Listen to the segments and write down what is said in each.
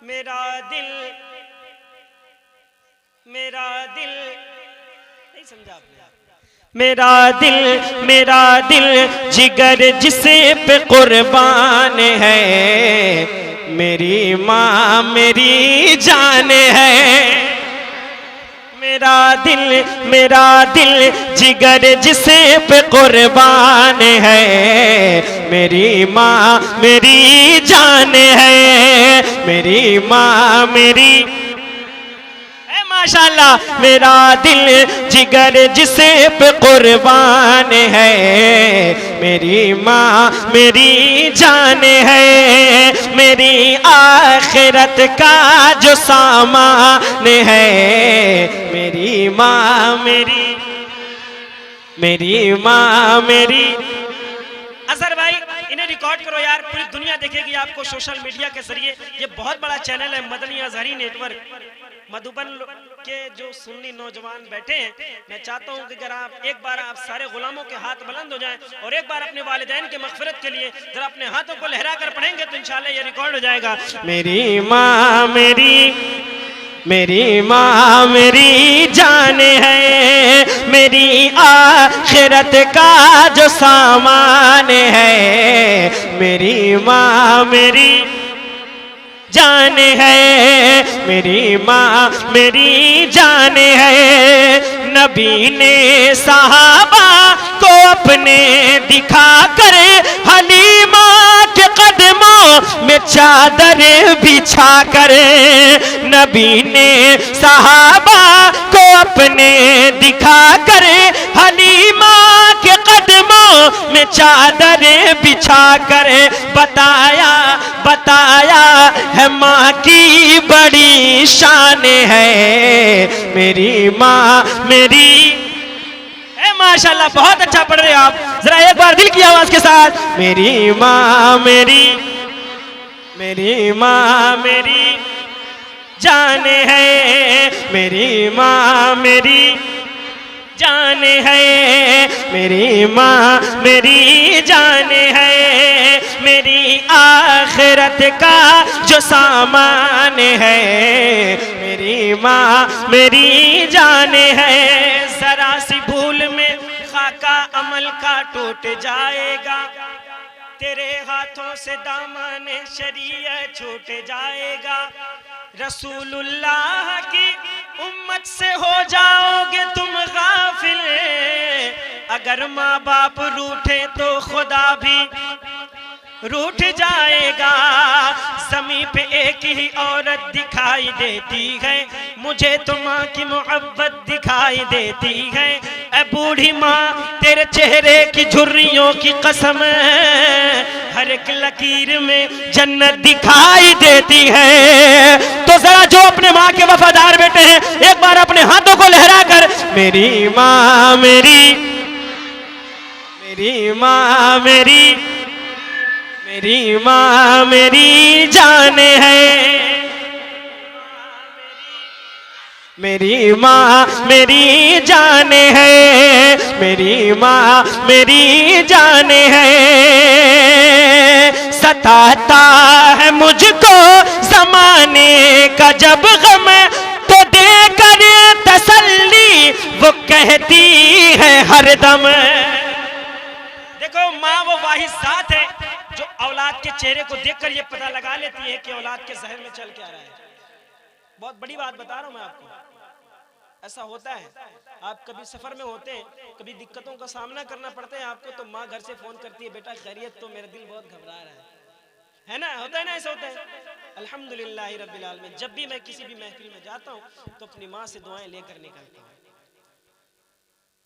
मेरा दिल नहीं समझा आपने। मेरा दिल जिगर जिसे पे कुर्बान है, मेरी माँ मेरी जान है। मेरा दिल जिगर जिसे पे कुर्बान है, मेरी माँ मेरी जान है। मेरी माँ मेरी माशाअल्लाह। मेरा दिल जिगर जिसे पे कुर्बान है, मेरी माँ मेरी जान है। मेरी आखिरत का जो सामान है, मेरी माँ मेरी माँ मेरी। असर भाई इन्हें रिकॉर्ड करो यार, पूरी दुनिया देखेगी आपको सोशल मीडिया के जरिए। ये बहुत बड़ा चैनल है मदनी अजहरी नेटवर्क। मधुबन के जो सुन्नी नौजवान बैठे हैं, मैं चाहता हूं कि अगर आप एक बार आप सारे गुलामों के हाथ बुलंद हो जाएं और एक बार अपने वालिदैन के मग़फ़िरत के लिए जरा अपने हाथों को लहरा कर पढ़ेंगे तो इंशाल्लाह ये रिकॉर्ड हो जाएगा। मेरी माँ मेरी माँ मेरी जान है, मेरी आखिरत का जो सामान है, मेरी माँ मेरी जान है। मेरी माँ मेरी जान है। नबी ने सहाबा को अपने दिखा कर हलीमा के कदमों में चादर बिछा कर, नबी ने सहाबा को अपने दिखा कर हलीमा के कदमों में चादर बिछा कर बताया है माँ की बड़ी शान है। मेरी माँ मेरी है। माशाल्लाह बहुत अच्छा पढ़ रहे हो आप, जरा एक बार दिल की आवाज के साथ। मेरी माँ मेरी माँ मेरी जान है। मेरी माँ मेरी जान है। मेरी माँ मेरी जान है। मेरी आखिरत का जो सामान है, मेरी माँ मेरी जान है। जरा सी भूल में खाका अमल का टूट जाएगा, तेरे हाथों से दामन शरीयत छूट जाएगा। रसूलुल्लाह की उम्मत से हो जाओगे तुम गाफिल, अगर माँ बाप रूठे तो खुदा भी रूठ जाएगा। ज़मीं पे एक ही औरत दिखाई देती है, मुझे तो माँ की मोहब्बत दिखाई देती है। ऐ बूढ़ी माँ तेरे चेहरे की झुर्रियों की कसम, हर एक लकीर में जन्नत दिखाई देती है। तो जरा जो अपने माँ के वफादार बेटे हैं एक बार अपने हाथों को लहरा कर मेरी माँ मेरी माँ मेरी माँ मेरी जान है। मेरी माँ मेरी जान है। मेरी माँ मेरी जान है। सताता है मुझको ज़माने का जब गम, तो देकर तसल्ली वो कहती है हरदम। देखो माँ वो वाहिद साथ है जो औलाद के चेहरे को देखकर ये पता लगा लेती है कि औलाद के ज़हन में चल क्या रहा है। बहुत बड़ी बात बता रहा हूं मैं आपको, ऐसा होता है। आप कभी सफर में होते हैं, कभी दिक्कतों का सामना करना पड़ता है आपको, तो माँ घर से फोन करती है, बेटा खैरियत? तो मेरा दिल बहुत घबरा रहा है ना, होता है ना, ऐसा होता है। अल्हम्दुलिल्लाह रब्बिल आलमीन। जब भी मैं किसी भी महफिल में जाता हूँ तो अपनी माँ से दुआएं लेकर निकलता हूँ।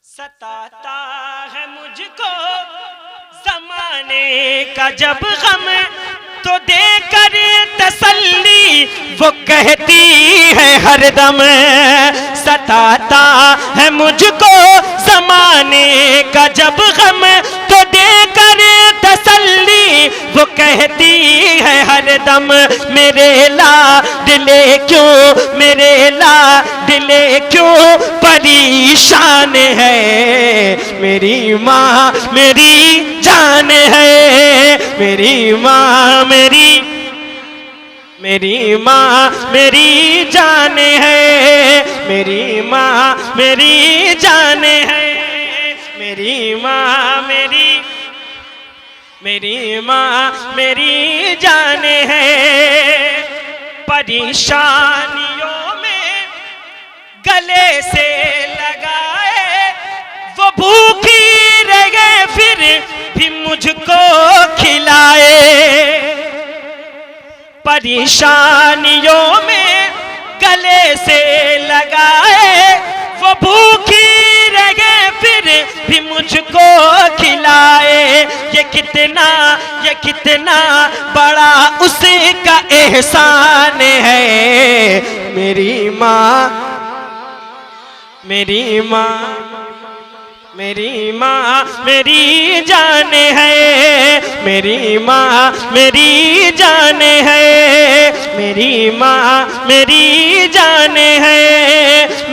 सताता है मुझको ज़माने का जब गम, तो देकर तसल्ली वो कहती है हरदम। सताता है मुझको ज़माने का जब गम, तो देकर तसल्ली वो कहती है हरदम। मेरे लाडले क्यों, मेरे लाडले क्यों परेशान है, मेरी माँ मेरी जान है। मेरी माँ मेरी माँ मेरी जान है, मेरी माँ मेरी जान है, मेरी माँ मेरी माँ मेरी जान है। परेशानियों में गले से लगाए, वो भूखी रहे फिर भी मुझको खिलाए। परेशानियों में गले से लगाए, वो भूखी रहे फिर भी मुझको खिलाए। ये कितना बड़ा उसका एहसान है। मेरी माँ मेरी माँ मेरी माँ मेरी जान है, मेरी माँ मेरी जान है, मेरी माँ मेरी जान है।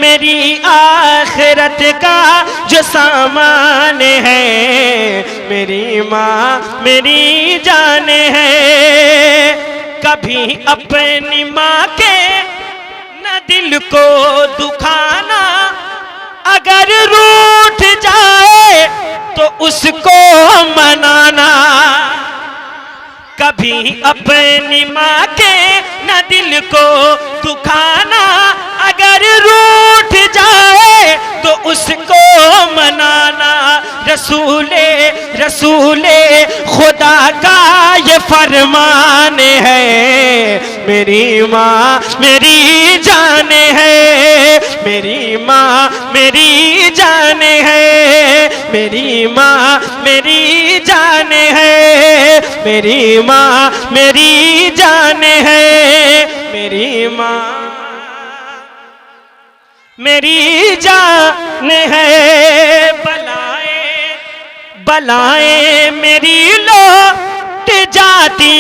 मेरी आखिरत का जो सामान है, मेरी माँ मेरी जान है। कभी अपनी माँ के न दिल को दुखाना, अगर रूठ जाए तो उसको मनाना। कभी अपनी माँ के न दिल को दुखाना, अगर रूठ जाए तो उसको मनाना। रसूले खुदा का ये फरमान है। मेरी माँ मेरी जान है, मेरी माँ मेरी जान है, मेरी माँ मेरी जान है, मेरी माँ मेरी जान है, मेरी माँ मेरी जान है। बलाएं मेरी लौट जाती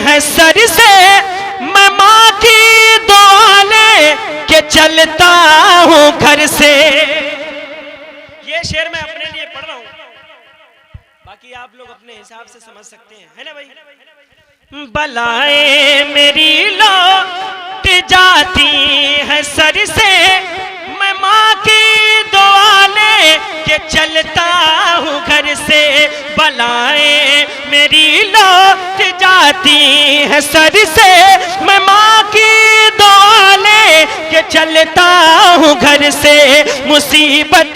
है सर से, मैं माँ की दुआ लेके चलता हूँ घर से। ये शेर मैं अपने लिए पढ़ रहा हूँ, बाकी आप लोग अपने हिसाब से समझ सकते हैं, है ना भाई। बलाएं मेरी लौट जाती है सर से, मैं माँ की दुआ लेके चलता हूँ घर से। बलाएं मेरी लौट जाती है सर से, मैं माँ की दुआ लेके चलता हूँ घर से। मुसीबत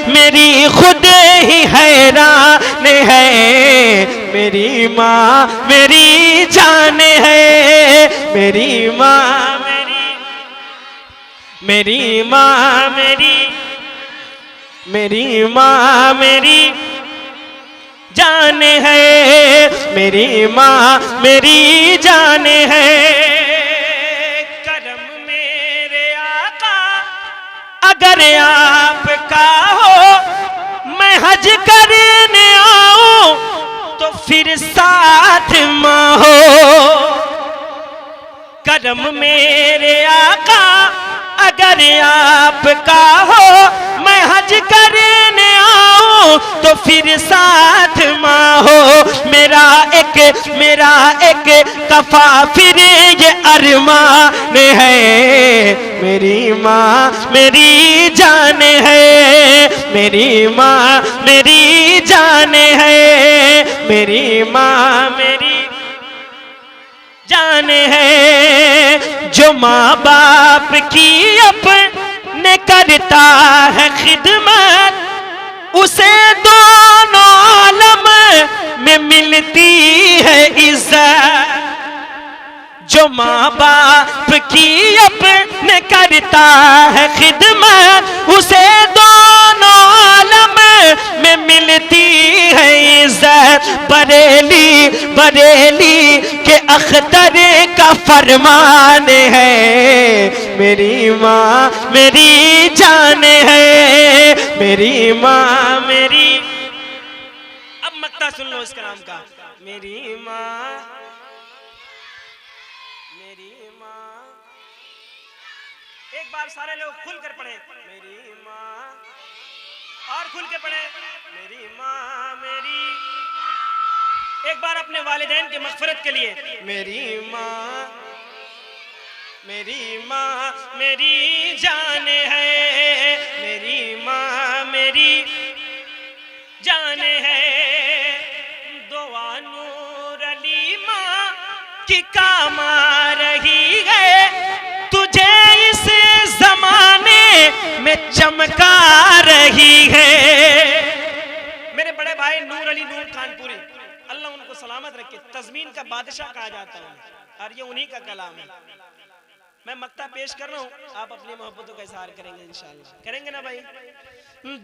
मेरी खुद ही हैरान है। मेरी माँ मेरी जान है, मेरी माँ मेरी माँ मेरी माँ मेरी जान है, मेरी माँ मेरी जान है। करम मेरे आका अगर आपका हो, मैं हज करने आऊं तो फिर साथ माँ हो। करम मेरे आका अगर आपका हो, मैं हज करने आऊं तो फिर साथ माँ हो। मेरा एक दफा फिर ये अरमान है। मेरी माँ मेरी जान है, मेरी माँ मेरी जान है, मेरी माँ मेरी जान है। जो माँ बाप की अपने करता है खिदमत, उसे दोनों आलम में मिलती है इज्जत। जो माँ बाप की अपने करता है खिदमत, उसे दोनों आलम में मिलती है इज्जत। बरेली के अख्तर का फरमान है। मेरी माँ मेरी जान है, मेरी माँ मेरी। अब मक्ता सुन लो इस कलाम का। मेरी माँ मेरी माँ, एक बार सारे लोग खुल कर पढ़े। मेरी माँ, और खुल के पढ़े। मेरी माँ मेरी, एक बार अपने वालिदैन की मग़फ़िरत के लिए मेरी माँ मेरी जान है, मेरी माँ मेरी जान है, दुआ नूर अली माँ की काम आ रही है, तुझे इस जमाने में चमका रही है। मेरे बड़े भाई नूर अली नूर खानपुरी, अल्लाह उनको सलामत रखे, तज़मीन का बादशाह कहा जाता है और ये उन्हीं का कलाम है। मैं मक्ता पेश कर रहा हूँ, आप अपनी मोहब्बतों का इज़हार करेंगे इंशाअल्लाह, करेंगे ना भाई।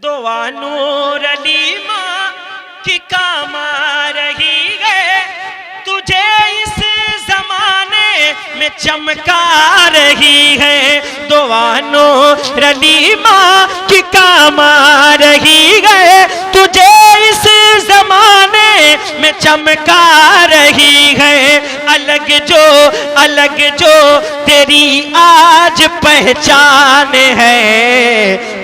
दुआ नूर अली माँ की काम आ रही है, तुझे इस जमाने में चमका रही है, दुआ नूर अली माँ की काम आ रही है, तुझे इस जमाने में चमका रही है। अलग जो तेरी आज पहचान है,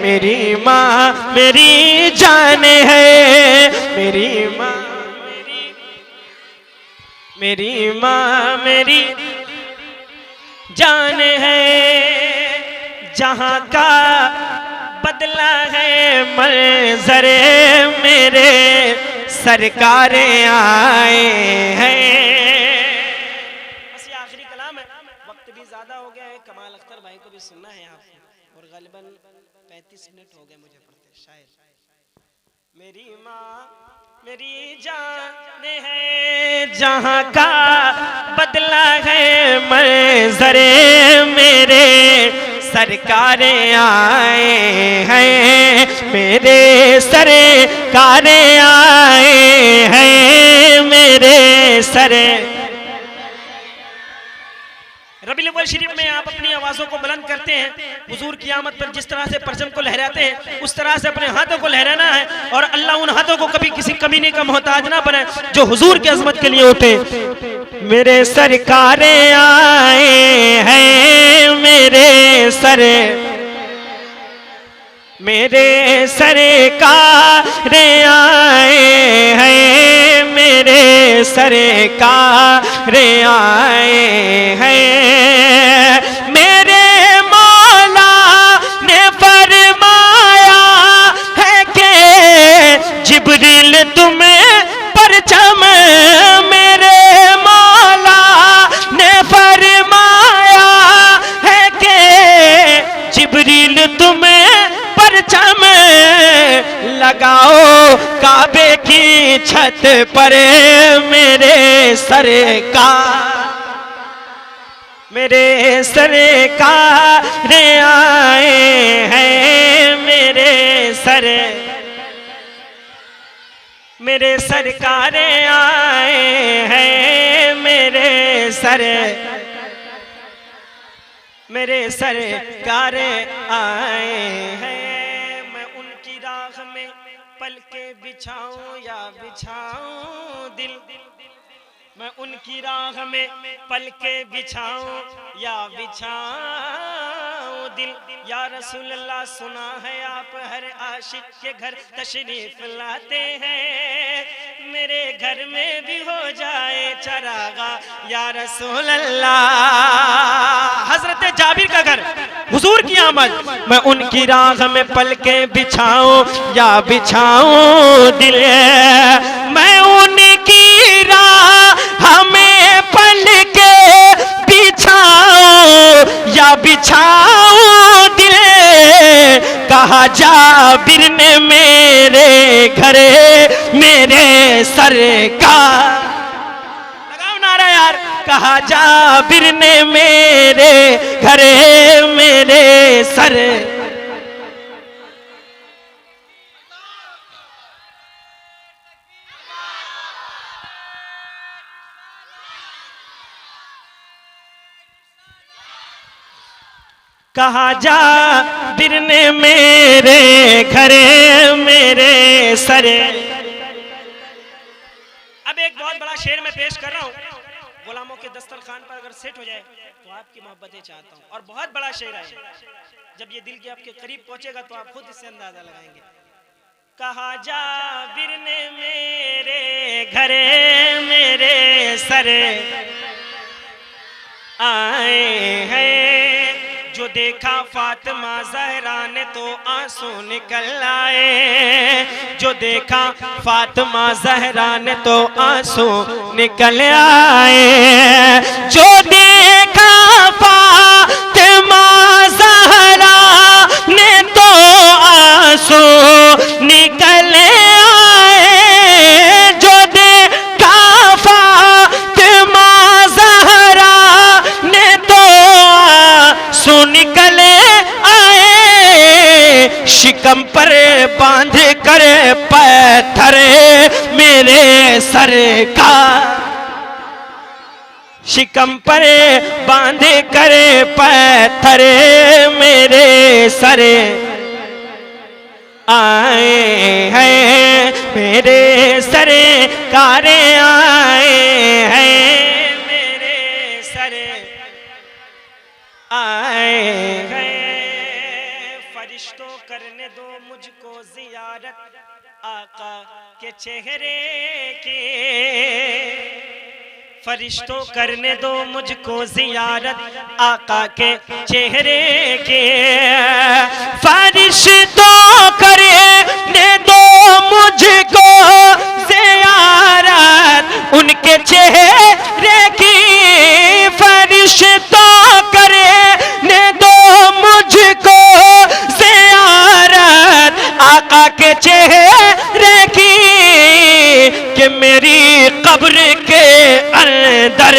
मेरी माँ मेरी जान है, मेरी माँ मेरी जान है। जहाँ का बदला है मंज़रे मेरे सरकारे आए हैं। बस ये आखिरी कलाम है, वक्त भी ज़्यादा हो गया है, कमाल अख्तर भाई को भी सुनना है आपको, और ग़ालिबन 35 मिनट हो गए मुझे पढ़ते शायद। मेरी माँ मेरी जान है, जहाँ का बदला है मंज़रे मेरे सरकारे आए हैं, मेरे सरकारे आए हैं, मेरे सरे। रबीउल अव्वल शरीफ में आप अपनी आवाज़ों को बुलंद करते हैं, हुजूर क़यामत पर जिस तरह से परचम को लहराते हैं उस तरह से अपने हाथों को लहराना है, और अल्लाह उन हाथों को कभी किसी कमीने का मोहताज ना बनाए जो हुजूर की अज़मत के लिए उठे। मेरे सरकारे आए हैं, मेरे सरकारे आए हैं, मेरे सरकारे आए हैं। मेरे मौला ने फरमाया है कि जिब्रील तुम्हें परचम, मेरे मौला ने फरमाया है कि जिब्रील तुम्हें परचम लगाओ काबे की छत पर, मेरे सरकार आए हैं, मेरे सरकार आए हैं, मेरे सरकार आए हैं। मैं उनकी राह में पलके बिछाऊं या बिछाऊं दिल, मैं उनकी राह में पलके बिछाऊं या बिछाऊं दिल। या रसूल अल्लाह, सुना है आप हर आशिक के घर तशरीफ लाते हैं, मेरे घर में भी हो जाए चरागा या रसूल अल्लाह। हजरत जाबिर का घर, हुजूर की आमद, मैं उनकी राह में पलके बिछाऊं या बिछाऊं दिल, मैं उनकी राह हमें पलके बिछाऊं या बिछाऊं दिल। कहा जाबिर ने मेरे घरे मेरे सरकार, लगाओ नारा यार, कहा जाबिर ने मेरे घरे मेरे सर। कहा जाबिर ने मेरे घरे मेरे सरे। अब एक बहुत बड़ा शेर मैं पेश कर रहा हूँ, गुलामों के दस्तरखान पर अगर सेट हो जाए तो आपकी मोहब्बतें चाहता हूँ, और बहुत बड़ा शेर है, जब ये दिल के आपके करीब पहुंचेगा तो आप खुद इससे अंदाजा लगाएंगे। कहा जाबिर ने मेरे घरे मेरे सर आए हैं, जो देखा फातिमा ज़हरा ने तो आंसू निकल आए, जो देखा फातिमा ज़हरा ने तो आंसू निकल आए, जो देखा फातिमा ज़हरा ने तो आंसू निकल आए, जो देखा फातिमा ज़हरा ने तो आंसू निकल आए, शिकम पर बांध कर पत्थर मेरे सर का, शिकम पर बांध कर पत्थर मेरे सर आए हैं, मेरे सरकार आए हैं, मेरे सर आए हैं। फरिश्तों करने दो मुझको जियारत आका के चेहरे की, फरिश्तों करने दो मुझको जियारत आका के चेहरे के, फरिश्तों करने दो मुझको जियारत उनके चेहरे की, फरिश्तों करने दो मुझको जियारत आका के चेहरे की, कि मेरी कब्र के अंदर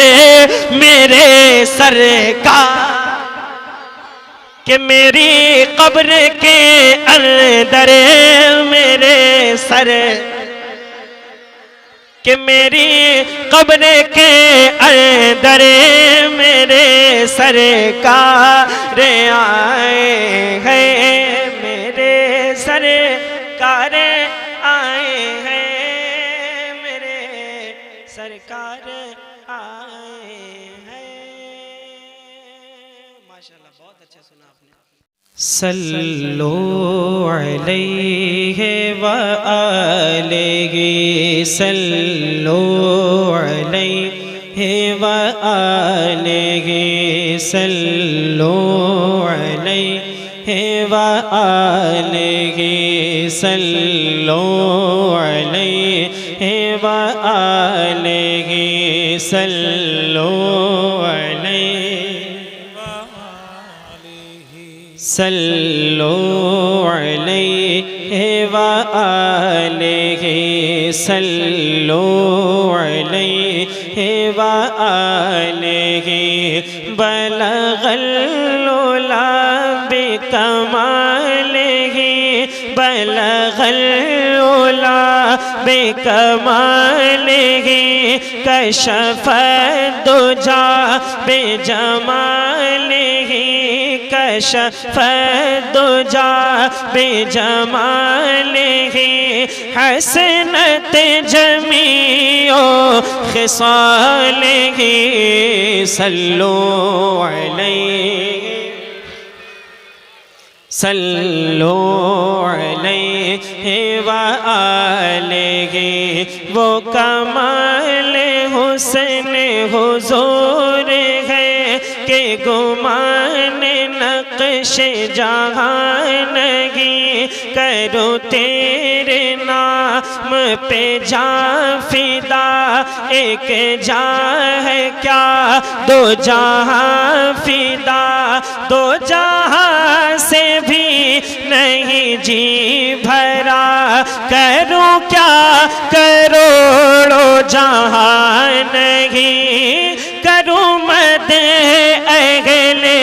मेरे सर का, कि मेरी कब्र के अंदर मेरे सर, कि मेरी कब्र के अंदर मेरे सरकार आए हैं, मेरे सरकार आए हैं, मेरे सरकार आए हैं। माशाल्लाह बहुत अच्छा सुना आपने। सल्लु अलैहि व आलिहि, सल्लु अलैहि व आलिहि, सल्लु अलैहि व आलिहि, सल्लु अलैहि व आलिहि, सल्लु सल्लु अलैहि व आलिहि, सल्लु अलैहि व आलिहि, बलगल उला बिकमालिहि, बलगल उला बिकमालिहि, कशफ दुजा बिजमालिहि, कशफ दुजा बिजमालिहि, हसनत जमीओ खिसालिहि, सल्लु अलैहि, सल्लु अलैहि व आलिहि, वो कमाल हुस्न हुजूर है कि गुमान नक्श जहां नहीं, करो तेरे नाम पे जा फिदा, एक जा है क्या दो जहां फिदा, दो जहां से भी नहीं जी भरा, करूं क्या करोड़ों जहां नहीं, करूं मद अगले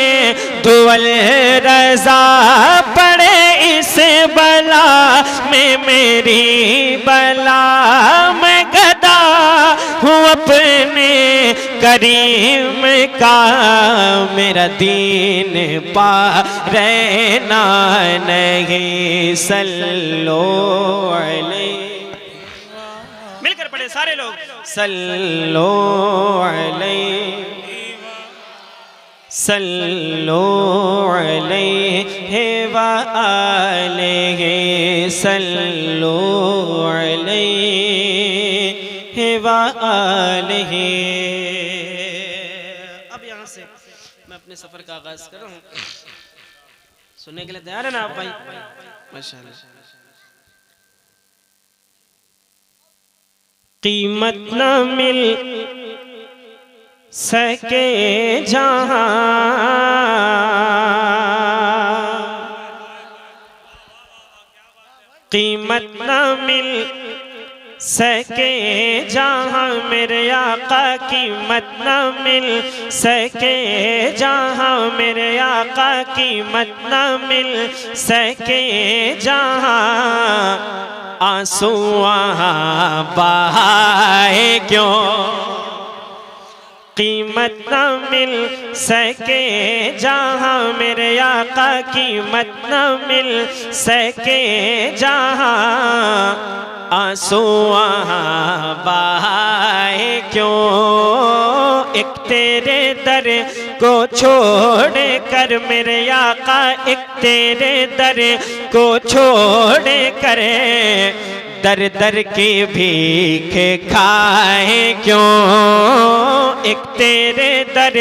दुअल रजा, पड़े इस बला में मेरी बला, मैं गदा हूँ अपने करीम का, मेरा दीन पा रहना नहीं, सल्लो अलैहि, मिलकर पढ़े सारे लोग, सल्लो अलैहि, सल्लो अलैहि व आलिहि, सल्लो मैं अपने सफर का आगाज कर रहा हूँ। सुनने के लिए तैयार है ना आप भाई? माशाअल्लाह। कीमत न मिल सके जहां, कीमत न मिल सके जहां मेरे आका, कीमत न मिल सके जहां मेरे आका, कीमत न मिल सके जहां, आंसू वहाँ बहाए क्यों, कीमत न मिल सके जहां मेरे आका, कीमत न मिल सके जहां, आंसू वहाँ बहाए क्यों, एक तेरे दर को छोड़ कर मेरे आका, एक तेरे दर को छोड़ कर, दर दर की भीख खाए क्यों, एक तेरे दर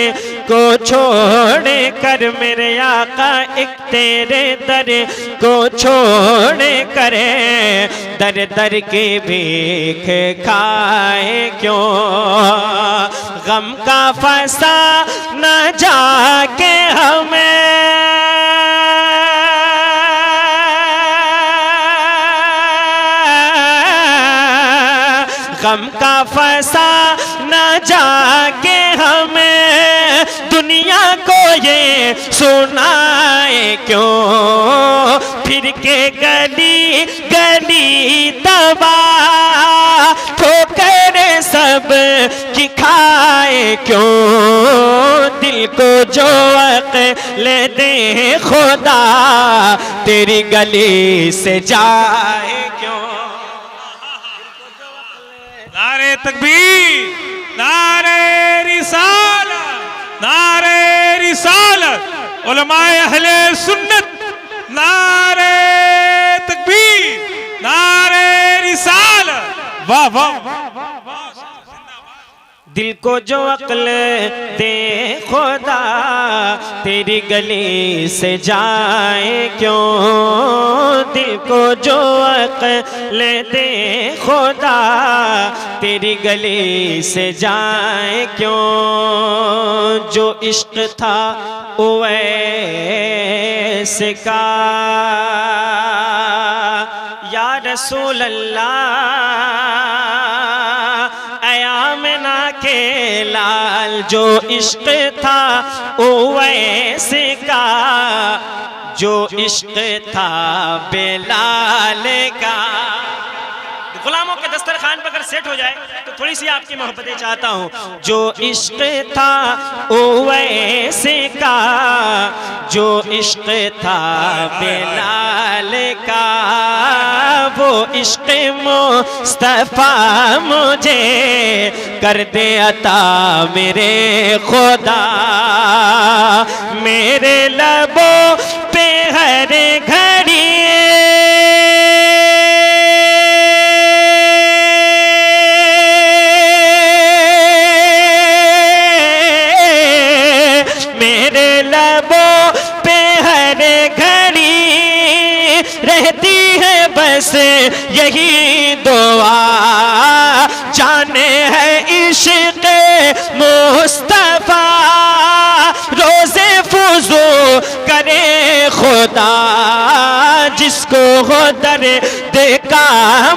को छोड़ कर मेरे आका, एक तेरे दर को छोड़ कर, दर दर की भीख खाए क्यों, गम का फंसा न जाके हमें, गम का फंसा न जाके हमें, दुनिया को ये सुनाए क्यों, फिर के गली गली तबाह ठोकर सब की खाए क्यों, दिल को जो अक्ल दे खुदा, तेरी गली से जाए क्यों, नारे तकबीर, नारे रिसालत, नारे रिसालत, उलमाए अहले सुन्नत, नारे तकबीर, नारे रिसालत, वाह वाह। दिल को जो अक्ल दे खुदा, तेरी गली से जाए क्यों, दिल को जो अक्ल दे खुदा, तेरी गली से जाए क्यों, जो इश्क था उवैस का या रसूल अल्लाह, आमना के लाल, जो इश्क था उवैस का, जो इश्क था बेलाल का, गुलामों के दस्तरखान पर अगर सेट हो जाए तो थोड़ी सी आपकी मोहब्बतें चाहता हूँ, जो इश्क था उवैस का, जो इश्क था बेलाल का, वो इश्क मुस्तफा मुझे कर दे अता मेरे खुदा, मेरे लबों पे हर घड़ी बस यही दुआ, जाने है इश्क मुस्तफा, रोज़े फुज़ू करे खुदा, जिसको हो दर देखा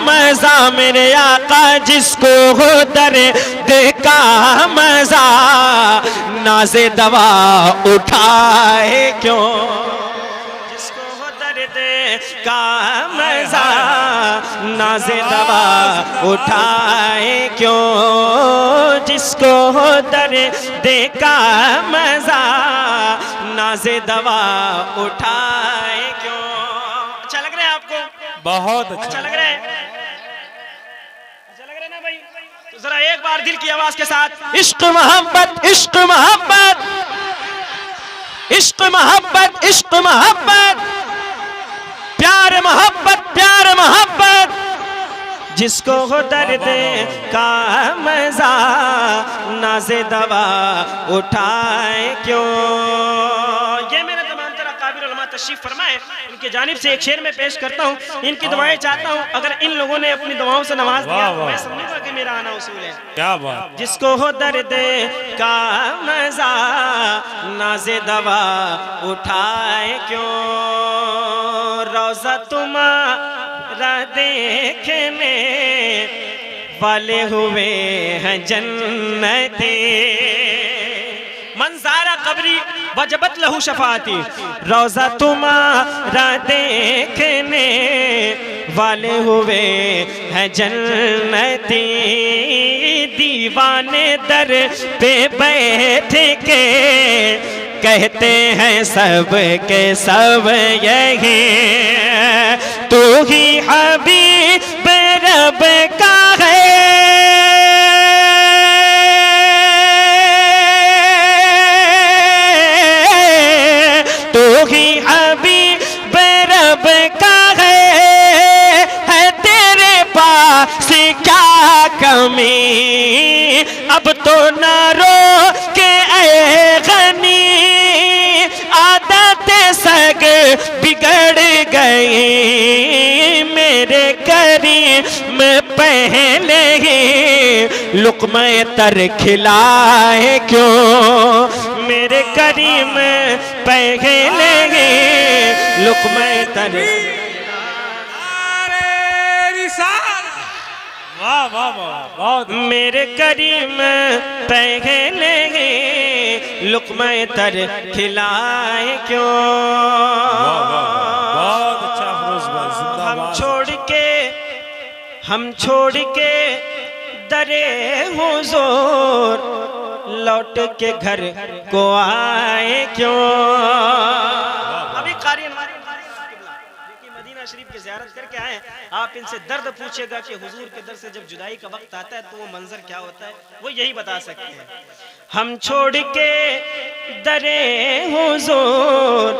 मजा मेरे आका, जिसको हो दर देखा मजा, नाज़े दवा उठाए क्यों, का मजा नाज़े दवा उठाए क्यों, जिसको हो दर देखा मजा, नाज़े दवा उठाए क्यों। अच्छा लग रहा है आपको? बहुत अच्छा लग रहा है? अच्छा लग रहा है ना भाई? तो जरा एक बार दिल की आवाज के साथ, इश्क मोहब्बत, इश्क मोहब्बत, इश्क मोहब्बत, इश्क मोहब्बत, प्यार मोहब्बत, प्यार मोहब्बत, जिसको हो दर्द का मजा नाज़े दवा उठाए क्यों। ये मेरा तमाम तरह काबिल उलमा तशरीफ फरमाए, इनकी जानिब से एक शेर में पेश करता हूँ, इनकी दुआएं चाहता हूँ। अगर इन लोगों ने अपनी दुआओं से नवाज दिया तो मैं समझूंगा कि मेरा आना उसूल है। क्या बात। जिसको हो दर्द का मजा नाज़े दवा उठाए क्यों। रोज़ा तुम्हारा देखने वाले हुए हैं जन्नती। मंज़ारा कब्री वजबत लहू शफाती। रोज़ा तुम्हारा देखने वाले हुए हैं जन्नती। दीवाने दर पे बैठ के कहते हैं सब के सब यही तू ही हबीब रब का है। तू ही हबीब रब का है तेरे पास क्या कमी। अब तो ना रो के ऐ गनी आदत सग बिगड़ गई। मेरे करीम पहले ही लुक़्मा तर खिलाए क्यों। मेरे करीम पहले ही लुक़्मा तर। वाह वाह वाह बहुत। मेरे करीम पहले ही लुक़्मा तर खिलाए क्यों। बहुत अच्छा फरोज भाई, हम छोड़ के दरे हुज़ूर लौट के घर को आए क्यों। अभी कारी मदीना शरीफ की ज़ियारत करके आए, आप इनसे दर्द पूछेगा कि हुजूर के दर से जब जुदाई का वक्त आता है तो वो मंजर क्या होता है, वो यही बता सकते हैं। हम छोड़ के दरे हुजूर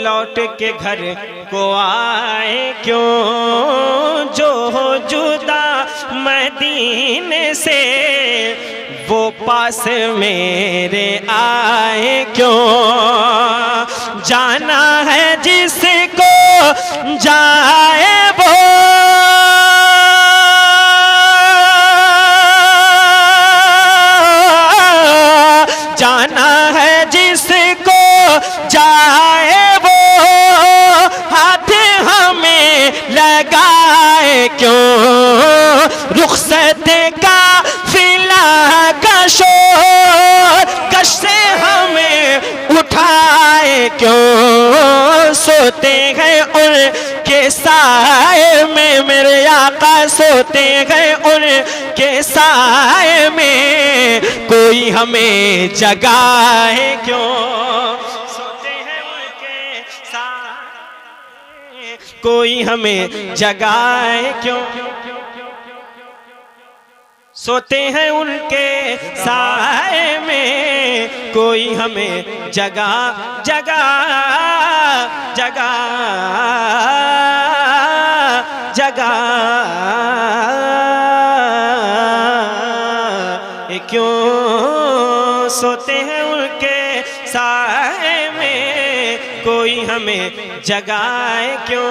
लौट के घर को आए क्यों। जो हो जुदा मदीने से वो पास मेरे आए क्यों। जाना है जिसको जाए वो जाना है जिसको जाए वो हाथ हमें लगाए क्यों। रुखसत का फिला का शोर कश से हमें उठाए क्यों। सोते हैं उनके साए में मेरे आका, सोते हैं उनके साए में कोई हमें जगाए क्यों। सोते हैं उनके साए कोई हमें जगाए क्यों। सोते हैं उनके साए में कोई हमें जगा जगा जगा जगा क्यों। सोते हैं उनके साए में कोई हमें जगाए क्यों।